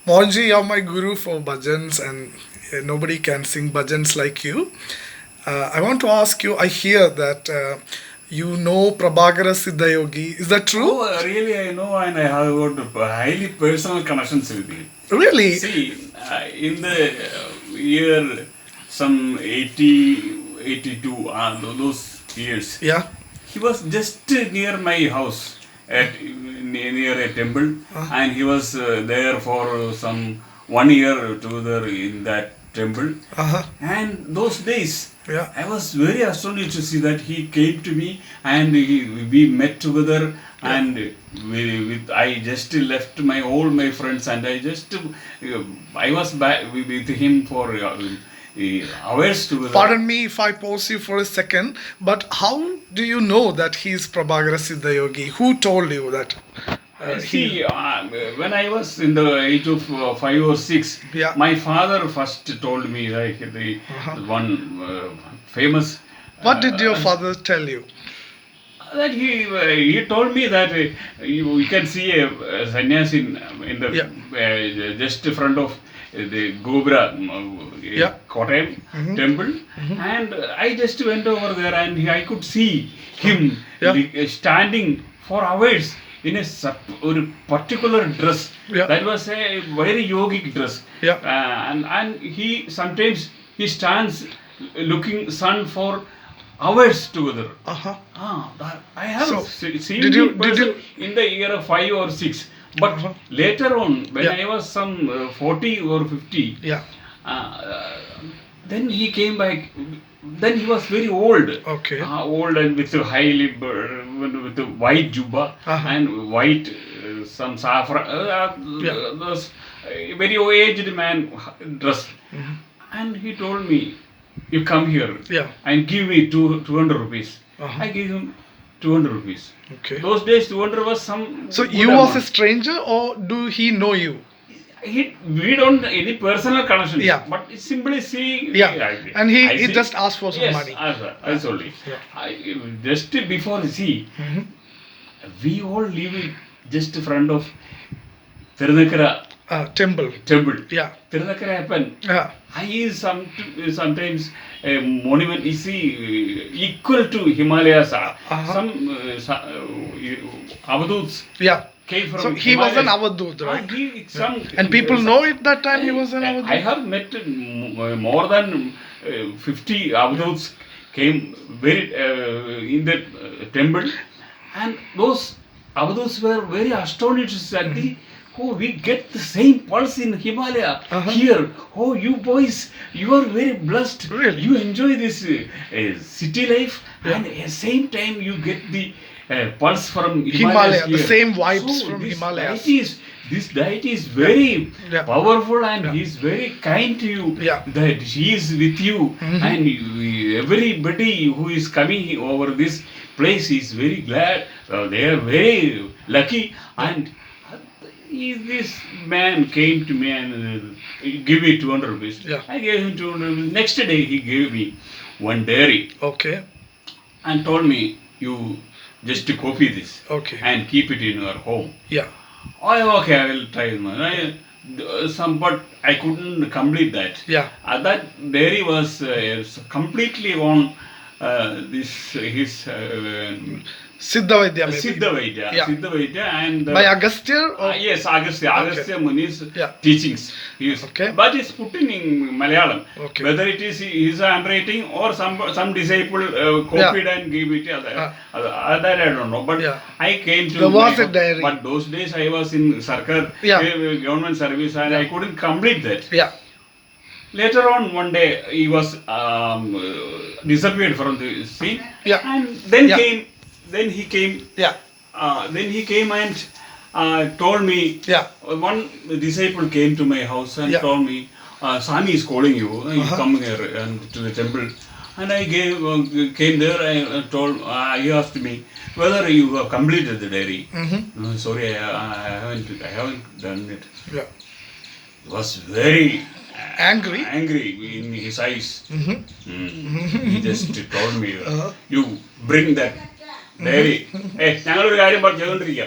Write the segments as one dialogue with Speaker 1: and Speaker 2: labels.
Speaker 1: Mohanji, you're my guru for bhajans, and nobody can sing bhajans like you. I want to ask you. I hear that you know Prabhakara Siddhayogi. Is that true?
Speaker 2: Oh, really, I know, and I have got highly personal connections with him.
Speaker 1: Really?
Speaker 2: See, in the year some 80, 82, those years,
Speaker 1: Yeah.
Speaker 2: he was just near my house near a temple, and he was there for some 1 year together in that temple.
Speaker 1: Uh-huh.
Speaker 2: And those days,
Speaker 1: Yeah.
Speaker 2: I was very astonished to see that he came to me and we met together. And I just left all my friends, and I was back with him for hours together.
Speaker 1: Pardon me if I pause you for a second, but how do you know that he's Prabhakara Siddhayogi? Who told you that?
Speaker 2: See, when I was in the age of 5 or 6,
Speaker 1: Yeah.
Speaker 2: my father first told me, like, the one famous.
Speaker 1: What did your father tell you?
Speaker 2: That he told me that you can see a sannyasi in the just in front of the Gobra Kottayam temple, and I just went over there, and I could see him standing for hours in a particular dress. That was a very yogic dress. And he sometimes he stands looking sun for hours together. I have seen him in the year of 5 or 6. But later on, when I was some 40 or 50, then he came back. Then he was very old.
Speaker 1: Okay.
Speaker 2: Old and with a with a white juba and white some saffron. Those very aged man dress. And he told me, "You come here and give me 200 rupees." I gave him 200 rupees.
Speaker 1: Okay.
Speaker 2: Those days 200 was some.
Speaker 1: So you was a stranger, or do he know you?
Speaker 2: We don't any personal connection. But simply see.
Speaker 1: And he just asked for some money.
Speaker 2: Yes, only. Just before we all live just in front of Tirunakara
Speaker 1: temple. Yeah.
Speaker 2: Tirunakara happened. He is sometimes a monument. You see, equal to Himalayas. Some Avaduts. Came from
Speaker 1: so he
Speaker 2: Himalayas.
Speaker 1: was an Avadut, right? And people
Speaker 2: he
Speaker 1: know it that time he was an Avadut?
Speaker 2: I have met more than 50 Avaduts came very in the temple, and those Avaduts were very astonished that we get the same pulse in Himalaya here. Oh, you boys, you are very blessed.
Speaker 1: Really?
Speaker 2: You enjoy this city life, and at the same time you get the pulse from Himalaya,
Speaker 1: the same vibes from Himalayas.
Speaker 2: This deity is very powerful, and he is very kind to you. That he is with you, and everybody who is coming over this place is very glad. They are very lucky, and this man came to me and give me 200 rupees. I gave him 200 rupees. Next day he gave me one dairy.
Speaker 1: Okay.
Speaker 2: And told me, you just to copy this and keep it in your home. I will try. But I couldn't complete that. That dairy was completely on his
Speaker 1: Siddhavaidya, maybe.
Speaker 2: Siddhavaidya and
Speaker 1: by Agastya?
Speaker 2: Yes, Agastya Muni's teachings. But it's put in Malayalam. Whether it is his handwriting or some disciple copied and gave it, that I don't know. But I came to.
Speaker 1: There was a diary.
Speaker 2: But those days I was in Sarkar government service, and I couldn't complete that. Later on, one day he was disappeared from the scene, and then he came. Then he came and told me. One disciple came to my house and told me, "Swami is calling you. You come here and to the temple." And I came there. I told. He asked me whether you have completed the diary. Sorry, I haven't done it. He was very angry in his eyes. He just told me, "You bring that dairy." Hey,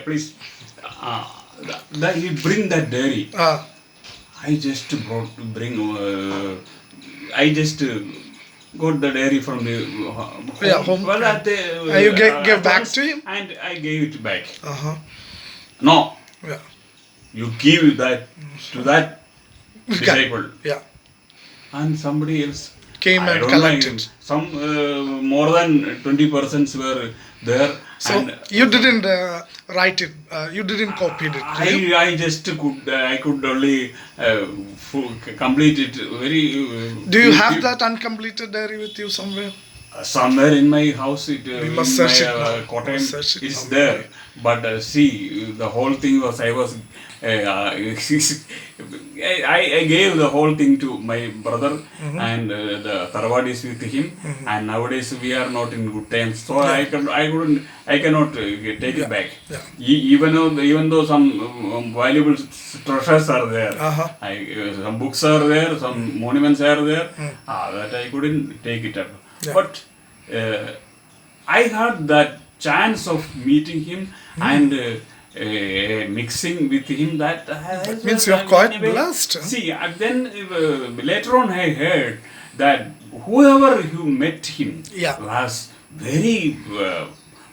Speaker 2: please. He bring that dairy. I just I just got the diary from the home.
Speaker 1: Yeah, home.
Speaker 2: Well,
Speaker 1: You gave back
Speaker 2: once,
Speaker 1: to him?
Speaker 2: and I gave it back.
Speaker 1: Uh-huh.
Speaker 2: No,
Speaker 1: Yeah.
Speaker 2: you give that to that disciple,
Speaker 1: Yeah.
Speaker 2: and somebody else
Speaker 1: Came
Speaker 2: I
Speaker 1: and
Speaker 2: don't
Speaker 1: collected.
Speaker 2: know. Some more than 20% were there.
Speaker 1: So
Speaker 2: And
Speaker 1: you didn't write it. You didn't copy it. Did you?
Speaker 2: I just could only complete it very.
Speaker 1: Do you have that uncompleted diary with you somewhere?
Speaker 2: Somewhere in my house,
Speaker 1: We
Speaker 2: in
Speaker 1: must
Speaker 2: my
Speaker 1: search it now.
Speaker 2: Kottayam,
Speaker 1: Must search it
Speaker 2: it's
Speaker 1: now.
Speaker 2: there. But see, the whole thing was I was I gave the whole thing to my brother, and the Tarwad is with him, and nowadays we are not in good times, so I cannot take it back.
Speaker 1: Yeah.
Speaker 2: Even though some valuable treasures are there, some books are there, some monuments are there, that I couldn't take it up.
Speaker 1: Yeah.
Speaker 2: But I had that chance of meeting him and mixing with him. That
Speaker 1: means you are quite blessed. Huh?
Speaker 2: See, then later on I heard that whoever who met him was very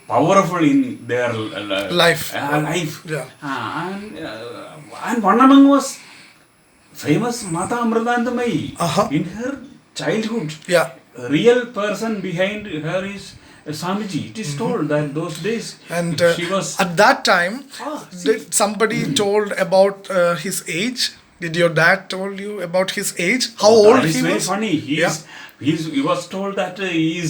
Speaker 2: powerful in their
Speaker 1: life.
Speaker 2: Yeah. And one among was famous Mata Amritanandamayi. In her childhood, real person behind her is Swamiji. It is told that those days,
Speaker 1: and
Speaker 2: she was
Speaker 1: at that time, did somebody told about his age? Did your dad told you about his age? How old he was?
Speaker 2: Very funny. He was told that he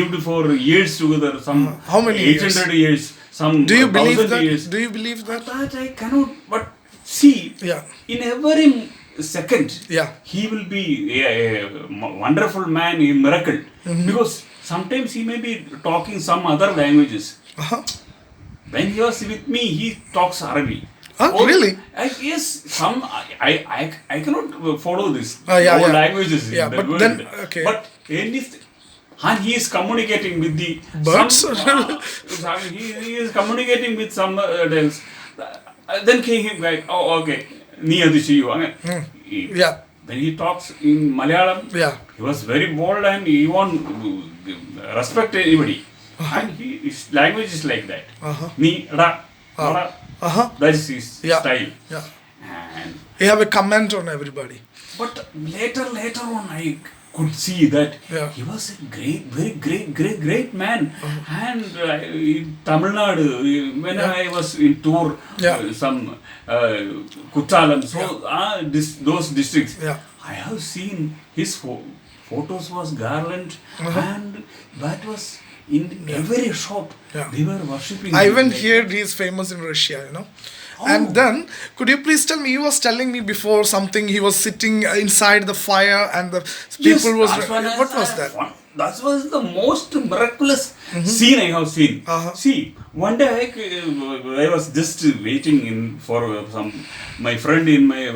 Speaker 2: lived for years together. Some
Speaker 1: how many
Speaker 2: 800 years? Some
Speaker 1: do you believe that?
Speaker 2: Years.
Speaker 1: Do you believe that?
Speaker 2: That I cannot. But see, in every second, he will be a wonderful man, a miracle. Because sometimes he may be talking some other languages. When he was with me, he talks Arabic.
Speaker 1: Really?
Speaker 2: Yes, some I cannot follow this
Speaker 1: all
Speaker 2: languages in the
Speaker 1: but
Speaker 2: world.
Speaker 1: Then, okay.
Speaker 2: But and he is communicating with the
Speaker 1: birds.
Speaker 2: He is communicating with some else. Then came like, oh, okay, When he talks in Malayalam, he was very bold and he won't respect anybody. And his language is like that. Ni, da, da. That is his style. And
Speaker 1: he have a comment on everybody.
Speaker 2: But later on, I could see that he was a great man. And in Tamil Nadu, when I was in tour, some Kuttalam, so those districts, I have seen his photos was garland, and that was in every shop. They were worshipping.
Speaker 1: I even heard he is famous in Russia, you know. And then, could you please tell me, you was telling me before something, he was sitting inside the fire and the people was... What was that?
Speaker 2: That was the most miraculous scene I have seen. See, one day I was just waiting for my friend in my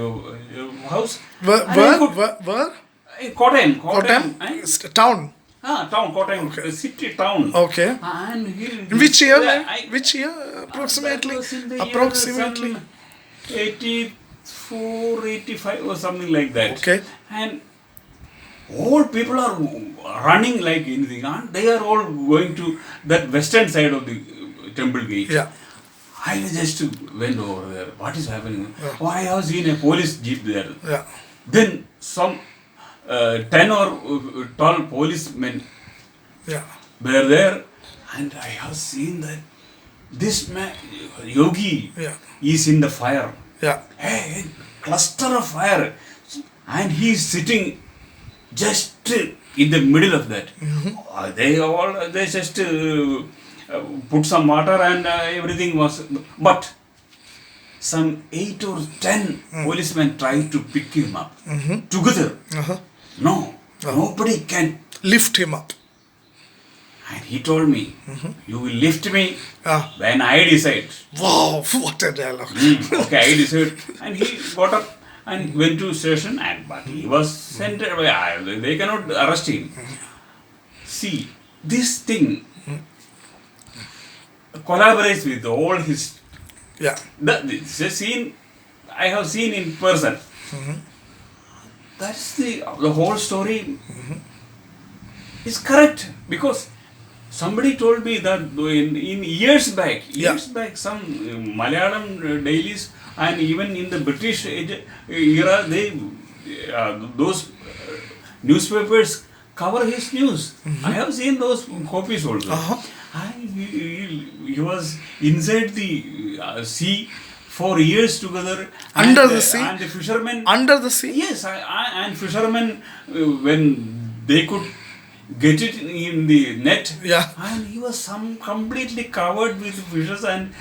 Speaker 2: house.
Speaker 1: Where?
Speaker 2: Kottayam.
Speaker 1: Town.
Speaker 2: Town, Kottayam, city town.
Speaker 1: Okay.
Speaker 2: And
Speaker 1: in which year? Which year approximately?
Speaker 2: Approximately 84, 85 or something like that.
Speaker 1: Okay.
Speaker 2: And all people are running like anything, and they are all going to that western side of the temple gate. I just went over there. What is happening? Oh, I have seen a police jeep there. Then some 10 or 12 policemen were there, and I have seen that this man, Yogi, is in the fire. A cluster of fire, and he is sitting just in the middle of that. They just put some water and everything was, but some 8 or 10 policemen tried to pick him up together. No, nobody can
Speaker 1: lift him up.
Speaker 2: And he told me, you will lift me when I decide.
Speaker 1: Wow, what a dialogue.
Speaker 2: Okay, I decide. And he got up and went to station, but he was sent away. They cannot arrest him. See, this thing collaborates with all his... This scene I have seen in person. That's the whole story is correct, because somebody told me that in years back, some Malayalam dailies and even in the British era, those newspapers cover his news. I have seen those copies also. And he was inside the sea for years together.
Speaker 1: Under the sea?
Speaker 2: And the fishermen...
Speaker 1: Under the sea?
Speaker 2: Yes, and fishermen, when they could get it in the net, and he was completely covered with fishes and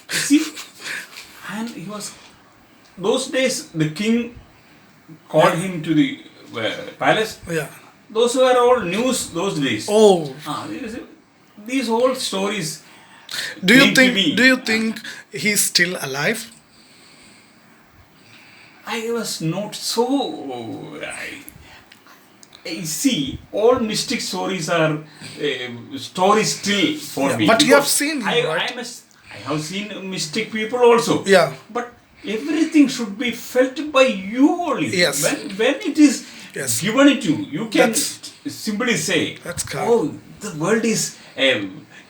Speaker 2: sea. And he was... Those days, the king called him to the palace. Those were all news those days.
Speaker 1: Oh.
Speaker 2: These whole stories.
Speaker 1: Do you think he's still alive?
Speaker 2: I was not so... I see, all mystic stories are stories still for me.
Speaker 1: But you have seen him, right?
Speaker 2: I have seen mystic people also.
Speaker 1: Yeah.
Speaker 2: But everything should be felt by you only.
Speaker 1: Yes.
Speaker 2: When it is given to you, you can simply say,
Speaker 1: that's correct.
Speaker 2: Oh, the world is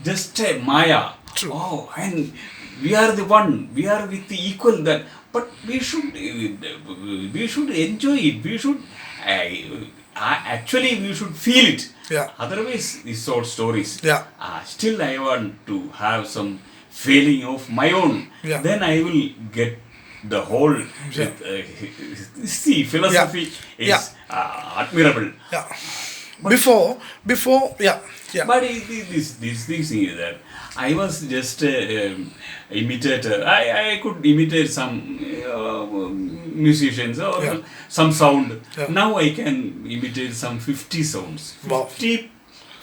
Speaker 2: just a Maya.
Speaker 1: True.
Speaker 2: Oh, and we are the one. We are with the equal that. But we should enjoy it. We should actually we should feel it.
Speaker 1: Yeah.
Speaker 2: Otherwise, these sort of stories.
Speaker 1: Yeah.
Speaker 2: Still, I want to have some feeling of my own.
Speaker 1: Yeah.
Speaker 2: Then I will get the whole. See, philosophy is admirable.
Speaker 1: Yeah. Before, yeah.
Speaker 2: But these things is that I was just imitator. I could imitate some musicians or some sound. Now I can imitate some 50 sounds. 50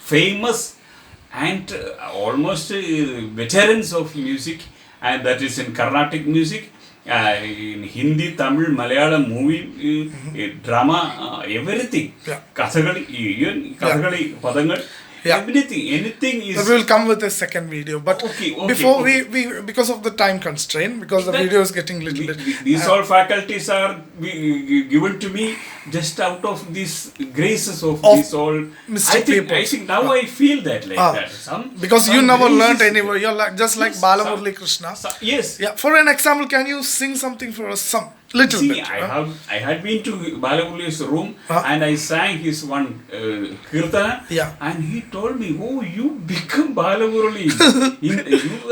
Speaker 2: famous and almost veterans of music, and that is in Carnatic music. In Hindi, Tamil, Malayalam, movie, drama, everything. Kathakali, even Kathakali, Padangal, everything, anything is...
Speaker 1: We will come with a second video, but before we because of the time constraint, because the video is getting little bit...
Speaker 2: These all faculties are given to me just out of these graces of these all... I think now I feel that like that.
Speaker 1: Because you never learnt anywhere. You're just like Balamurali Krishna.
Speaker 2: Yes.
Speaker 1: Yeah. For an example, can you sing something for us? Some little bit.
Speaker 2: I had been to Balamurali's room and I sang his one kirtana, and he told me, "Oh, you become Balamurali. You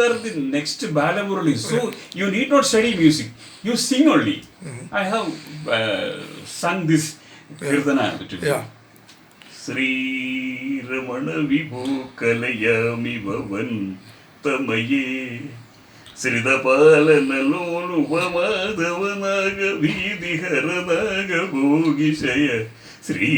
Speaker 2: are the next Balamurali. So you need not study music. You sing only." I have sung this kirtana to you. Sri Ramana Vibhu Kalayami Bhavan Tamaye Sridapalana Lolu Vamadavanaga Vidhiharanaga Bhogishaya Sri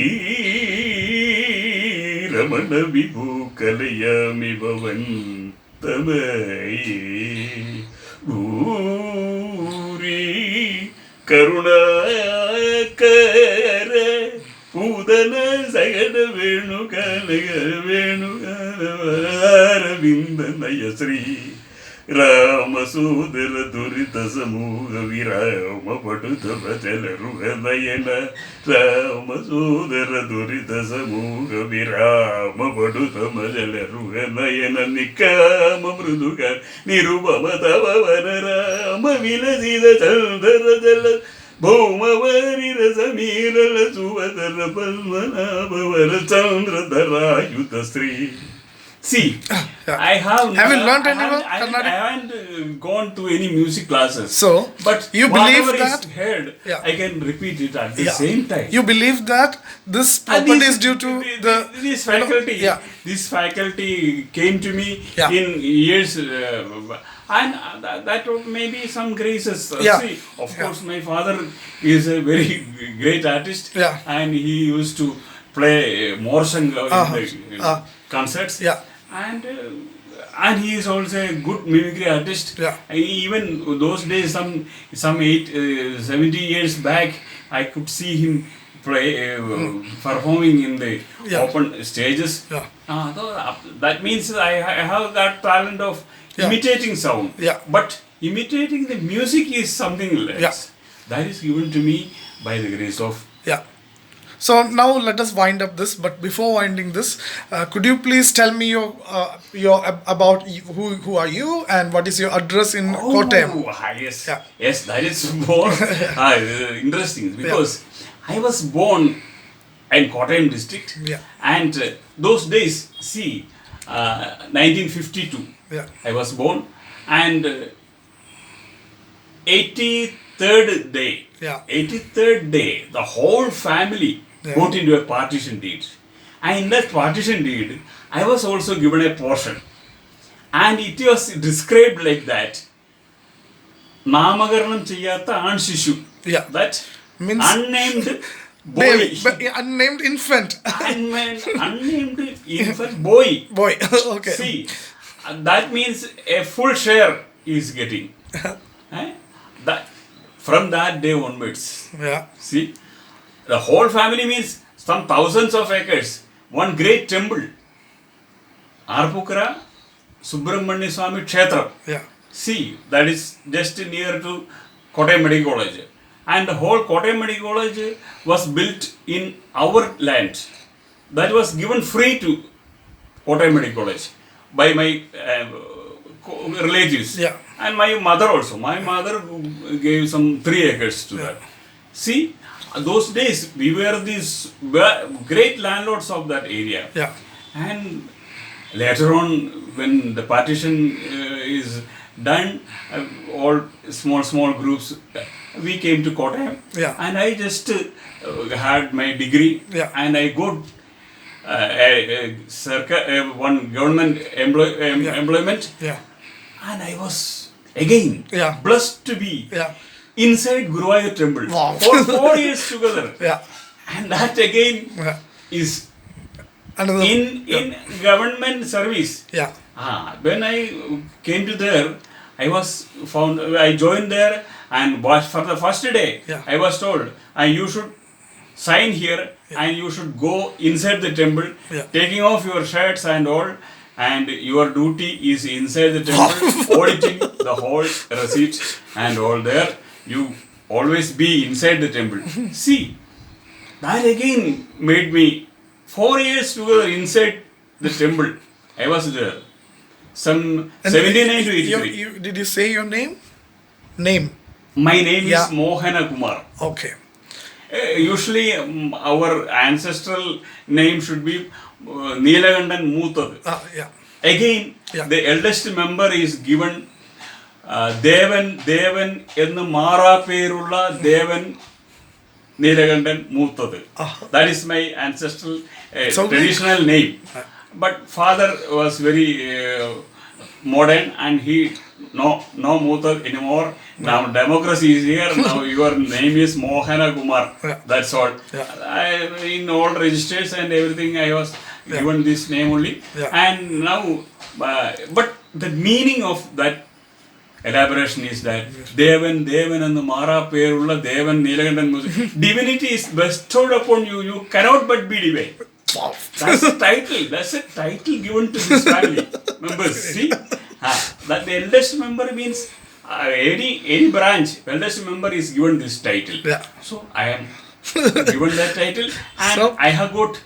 Speaker 2: Ramana Vibhu Kalayami Bhavan Tamaye Bhuri Karunakara Pudana Sagada Venugala Vindana Sri Ramasudara Durita Samuga Virama Patuta Patela Ruhanayana Ramasudara Durita Samuga Virama Patuta Majala Ruhanayana Nikama Mruduka Nirubamata Vanarama Vilasida Chandara Jala Bhaumavari Rasamira Suvadara Palmanabhavara Chandra Dharayuta Sri. See, I have
Speaker 1: you learnt anyone?
Speaker 2: I haven't gone to any music classes.
Speaker 1: So,
Speaker 2: but
Speaker 1: you believe
Speaker 2: that is heard, I can repeat it at the same time.
Speaker 1: You believe that this property is due to
Speaker 2: this faculty. This faculty came to me in years, and that may be some graces. See, of course, my father is a very great artist, and he used to play Morsang in the concerts. And he is also a good mimicry artist. Even those days, some 70 years back, I could see him play performing in the open stages. That means I have that talent of imitating sound. But imitating the music is something else. That is given to me by the grace of.
Speaker 1: Yeah. So now let us wind up this. But before winding this, could you please tell me about who are you and what is your address in Kottayam?
Speaker 2: Yes,
Speaker 1: Yeah.
Speaker 2: yes, that is more interesting because I was born in Kottayam district,
Speaker 1: Yeah.
Speaker 2: and those days, see, 1952,
Speaker 1: Yeah.
Speaker 2: I was born, and 83rd day,
Speaker 1: Yeah.
Speaker 2: 83rd day, the whole family
Speaker 1: Yeah.
Speaker 2: got into a partition deed. And in that partition deed, I was also given a portion. And it was described like that. Namagaranam Chayata An Shishu.
Speaker 1: Yeah.
Speaker 2: That
Speaker 1: Means
Speaker 2: unnamed boy.
Speaker 1: baby, unnamed infant.
Speaker 2: Unnamed infant boy.
Speaker 1: Boy. Okay.
Speaker 2: See, that means a full share is getting. That from that day onwards.
Speaker 1: Yeah.
Speaker 2: See, the whole family means some thousands of acres. One great temple. Arpukara Subramanya Swami Kshetra.
Speaker 1: Yeah.
Speaker 2: See, that is just near to Kottayam Medical College. And the whole Kottayam Medical College was built in our land. That was given free to Kottayam Medical College by my relatives.
Speaker 1: Yeah.
Speaker 2: And my mother also. My mother gave some 3 acres to that. See, those days we were these great landlords of that area.
Speaker 1: Yeah.
Speaker 2: And later on, when the partition is done, all small groups, we came to Kottayam.
Speaker 1: Yeah.
Speaker 2: And I just had my degree.
Speaker 1: Yeah.
Speaker 2: And I got one government employment.
Speaker 1: Yeah.
Speaker 2: And I was again blessed to be inside Guruvayur temple for 4 years together.
Speaker 1: Yeah.
Speaker 2: And that again is in government service.
Speaker 1: Yeah.
Speaker 2: When I came to there, I joined there, and for the first day, I was told, you should sign here and you should go inside the temple, taking off your shirts and all, and your duty is inside the temple, auditing the whole receipt and all there. You always be inside the temple. See, that again made me 4 years together inside the temple. I was there. Some 79 to 83.
Speaker 1: Did you say your name? Name?
Speaker 2: My name is Mohanettan.
Speaker 1: Okay.
Speaker 2: Usually our ancestral name should be Neelakandan Moothad.
Speaker 1: Yeah.
Speaker 2: Again, the eldest member is given Devan ennu Mara Perulla Devan Neelakandan Moothad. That is my ancestral traditional name. But father was very modern, and he no Moothad anymore. Now democracy is here. Now your name is Mohana Kumar. That's all. In all registers and everything, I was given this name only. And now, but the meaning of that elaboration is that Devan and the Mara Perulla Devan Neelakandan Moothad. Divinity is bestowed upon you. You cannot but be divine. That's a title. That's a title given to this family members. See, that the eldest member means any branch. Eldest member is given this title. So I am given that title, and so, I have got.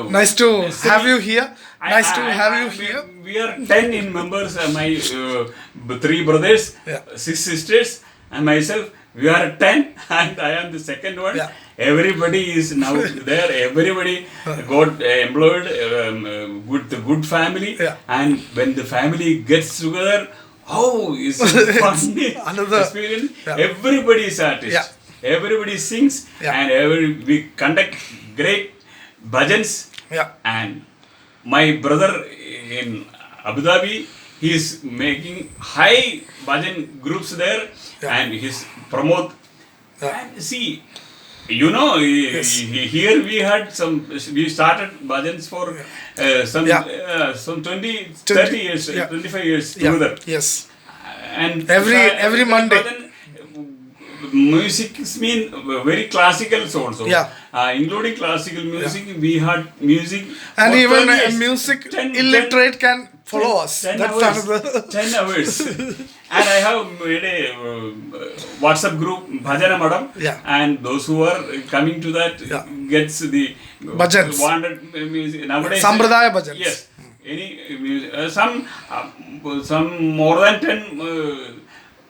Speaker 1: Nice to have you here. Nice to have you here.
Speaker 2: We are 10 in members. My 3 brothers, 6 sisters, and myself. We are 10, and I am the second one. Everybody is now there. Everybody got employed with the good family. And when the family gets together, it's funny experience. Everybody is artist. Everybody sings, and we conduct great bhajans. And my brother in Abu Dhabi, he is making high bhajan groups there, and his promote. And see, you know, here we started bhajans for some 20, 30 years, 25 years together.
Speaker 1: Yes.
Speaker 2: And
Speaker 1: every Monday.
Speaker 2: Bhajan, music mean very classical also. Including classical music, we had music.
Speaker 1: And even music illiterate can follow us.
Speaker 2: 10
Speaker 1: That's
Speaker 2: hours.
Speaker 1: another.
Speaker 2: 10 hours. And I have made a WhatsApp group, Bhajana Madam.
Speaker 1: Yeah.
Speaker 2: And those who are coming to that
Speaker 1: Yeah.
Speaker 2: gets the
Speaker 1: Bhajans.
Speaker 2: wanted music. Nowadays,
Speaker 1: Sambradaya bhajans.
Speaker 2: Yes. Any music, some more than 10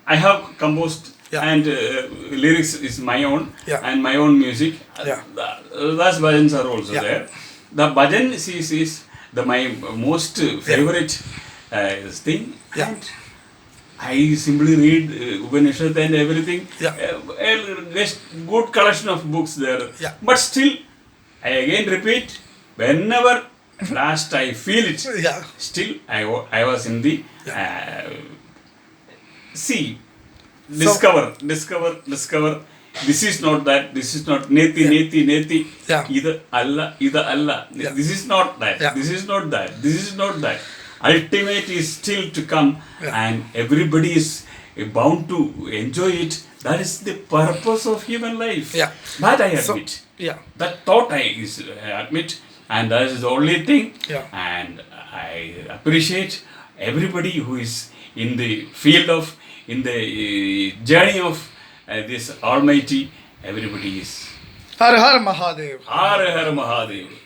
Speaker 2: I have composed.
Speaker 1: Yeah.
Speaker 2: And lyrics is my own.
Speaker 1: Yeah.
Speaker 2: And my own music.
Speaker 1: Yeah.
Speaker 2: Thus bhajans are also
Speaker 1: Yeah.
Speaker 2: there. The bhajan is my most favorite thing.
Speaker 1: Yeah.
Speaker 2: And I simply read Upanishad and everything.
Speaker 1: Yeah.
Speaker 2: There's good collection of books there.
Speaker 1: Yeah.
Speaker 2: But still, I again repeat, whenever last I feel it,
Speaker 1: Yeah.
Speaker 2: still I was in the see, discover. This is not that. This is not neti.
Speaker 1: Yeah.
Speaker 2: Either Allah.
Speaker 1: Yeah.
Speaker 2: This is not that.
Speaker 1: Yeah.
Speaker 2: This is not that. This is not that. Ultimate is still to come,
Speaker 1: Yeah.
Speaker 2: and everybody is bound to enjoy it. That is the purpose of human life.
Speaker 1: Yeah.
Speaker 2: That I
Speaker 1: So,
Speaker 2: admit.
Speaker 1: yeah.
Speaker 2: That thought I admit, and that is the only thing.
Speaker 1: Yeah.
Speaker 2: And I appreciate everybody who is in the field of, in the journey of this Almighty. Everybody is
Speaker 1: Har Har Mahadev.
Speaker 2: Har Har Mahadev.